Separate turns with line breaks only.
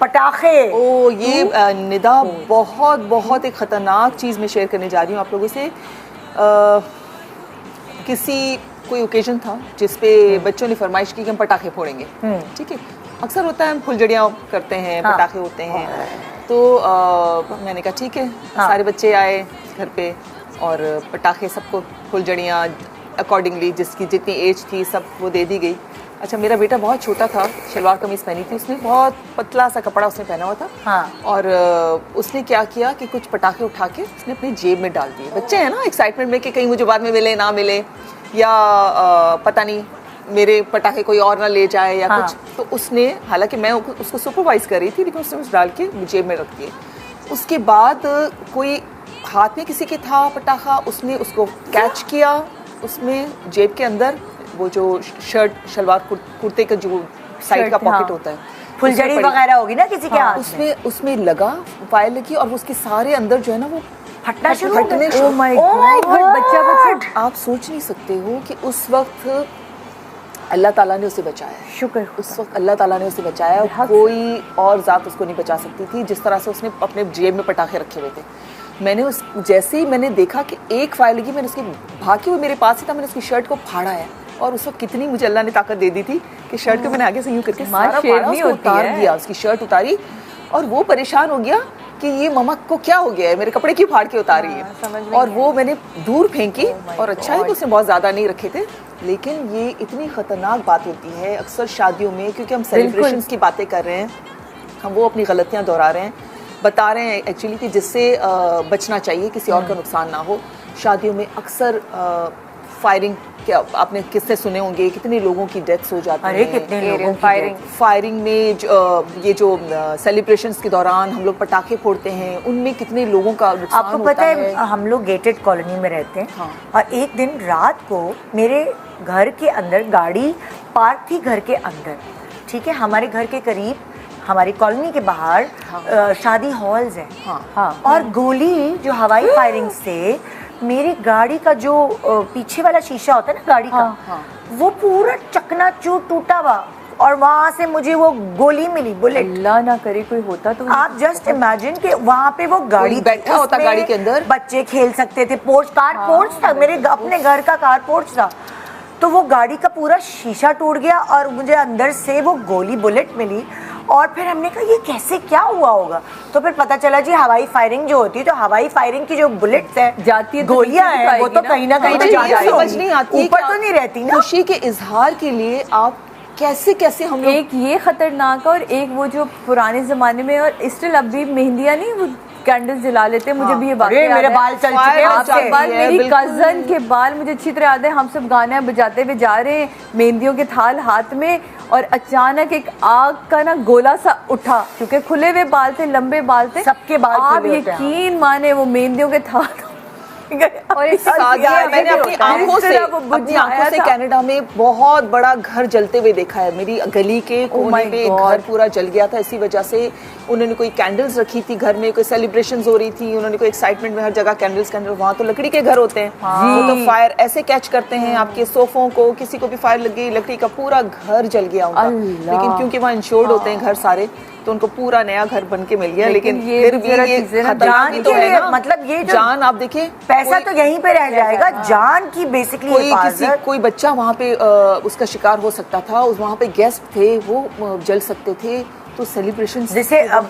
पटाखे।
ओ ये निदा बहुत बहुत एक ख़तरनाक चीज़ मैं शेयर करने जा रही हूँ आप लोगों से। किसी कोई ओकेजन था जिस पे बच्चों ने फरमाइश की कि हम पटाखे फोड़ेंगे, ठीक है। अक्सर होता है हम फुलझड़ियाँ करते हैं, पटाखे होते हैं, तो मैंने कहा ठीक है। सारे बच्चे आए घर पे और पटाखे सबको फुलझड़ियाँ अकॉर्डिंगली जिसकी जितनी एज थी सब वो दे दी गई। अच्छा मेरा बेटा बहुत छोटा था, शलवार कमीज़ पहनी थी उसने, बहुत पतला सा कपड़ा उसने पहना हुआ था। और उसने क्या किया कि कुछ पटाखे उठा के उसने अपनी जेब में डाल दिए। बच्चे हैं ना एक्साइटमेंट में कि कहीं मुझे बाद में मिले ना मिले, या पता नहीं मेरे पटाखे कोई और ना ले जाए या कुछ। तो उसने, हालांकि मैं उसको सुपरवाइज कर रही थी, लेकिन उसने डाल के जेब में रख दिए। उसके बाद कोई हाथ में किसी के था पटाखा, उसने उसको कैच किया, उसमें जेब के अंदर वो जो शर्ट शलवार कुर्ते का जो साइड का पॉकेट होता है,
फुलझड़ी वगैरह होगी ना किसी के हाथ में,
उसमें लगा, फायर लगी और उसके सारे अंदर जो है ना वो
फटना शुरू हो गया।
ओह माय
गॉड, बच्चा
आप सोच नहीं सकते हो कि उस वक्त अल्लाह ताला ने उसे बचाया।
शुक्र,
उस वक्त अल्लाह ताला ने उसे बचाया, कोई और ज़ात उसको नहीं बचा सकती थी। जिस तरह से उसने अपने जेब में पटाखे रखे हुए थे, मैंने उस जैसे ही मैंने देखा कि एक फायर लगी, मैंने उसकी भाग के वो मेरे पास ही था, मैंने उसकी शर्ट को फाड़ा है। और उस वक्त कितनी मुझे अल्लाह ने ताकत दे दी थी कि शर्ट को मैंने आगे से यूं करके सारा फाड़ा, उसको उतार दिया, उसकी शर्ट उतारी। और वो परेशान हो गया कि ये मम्मा को क्या हो गया है, मेरे कपड़े क्यों फाड़ के उतारी है। और वो मैंने दूर फेंकी। और अच्छा है कि उसने बहुत ज़्यादा नहीं रखे थे। लेकिन ये इतनी ख़तरनाक बात होती है अक्सर शादियों में, क्योंकि हम सेलिब्रेशंस की बातें कर रहे हैं, हम वो अपनी गलतियाँ दोहरा रहे हैं, बता रहे हैं एक्चुअली कि जिससे बचना चाहिए, किसी और का नुकसान ना हो। शादियों में अक्सर फायरिंग के आपने किस्से सुने होंगे, कितने लोगों की डेथ्स हो जाती हैं।
कितने लोगों
फायरिंग में ये जो सेलिब्रेशंस के दौरान हम लोग पटाखे फोड़ते हैं, उनमें कितने लोगों का नुकसान
आपको पता है, हम लोग गेटेड कॉलोनी में रहते हैं। और एक दिन रात को मेरे घर के अंदर गाड़ी पार्क थी, घर के अंदर, ठीक है। हमारे घर के करीब, हमारी कॉलोनी के बाहर शादी हॉल्स हैं। और गोली जो हवाई फायरिंग से मेरी गाड़ी का जो पीछे वाला शीशा होता है ना गाड़ी का, वो पूरा चकनाचूर टूटा हुआ। और वहाँ से मुझे वो गोली मिली, बुलेट।
अल्लाह ना करे कोई होता तो।
आप जस्ट इमेजिन कि वहाँ पे वो गाड़ी
बैठा होता, गाड़ी के अंदर
बच्चे खेल सकते थे, कार पोर्च था, मेरे अपने घर का कार पोर्च था। तो वो गाड़ी का पूरा शीशा टूट गया और मुझे अंदर से वो गोली, बुलेट मिली। और फिर हमने कहा ये कैसे, क्या हुआ होगा। तो फिर पता चला जी हवाई फायरिंग जो होती है, तो हवाई फायरिंग की जो बुलेट्स हैं,
जाती है,
गोलियां हैं, वो तो कहीं ना कहीं
समझ नहीं आती,
ऊपर तो नहीं रहती ना।
खुशी के इजहार के लिए आप कैसे कैसे हम लोग,
एक ये खतरनाक और एक वो जो पुराने जमाने में, और स्टिल अब भी मेहंदियां नहीं, वो कैंडल्स जला लेते हैं। मुझे भी ये बात
मेरे बाल चल चुके हैं,
आपके बाल, मेरी कजन के बाल मुझे अच्छी तरह याद है। हम सब गाना बजाते हुए जा रहे हैं, मेहंदियों के थाल हाथ में, और अचानक एक आग का ना गोला सा उठा, क्योंकि खुले हुए बाल थे, लंबे बाल थे
सबके बाल।
आप यकीन माने वो मेहंदियों के थाल
और मैंने अपनी आंखों से कनाडा में बहुत बड़ा घर जलते हुए देखा है। मेरी गली के कोने पे घर पूरा जल गया था। इसी वजह से उन्होंने कोई कैंडल्स रखी थी घर में, कोई सेलिब्रेशंस हो रही थी, उन्होंने कोई एक्साइटमेंट में हर जगह कैंडल्स। वहाँ तो लकड़ी के घर होते हैं, वो तो फायर ऐसे कैच करते हैं आपके सोफों को, किसी को भी फायर लग गई, लकड़ी का पूरा घर जल गया उनका। लेकिन क्योंकि वहाँ इंश्योर्ड होते हैं घर सारे, तो उनको पूरा नया घर बन के मिल गया। लेकिन फिर भी ये खतरनाक तो है ना,
मतलब ये
जान आप देखिए,
पैसा तो यहीं पे रह जाएगा, जान की बेसिकली
कोई बच्चा वहाँ पे उसका शिकार हो सकता था, वहाँ पे गेस्ट थे, वो जल सकते थे। तो सेलिब्रेशन
जैसे अब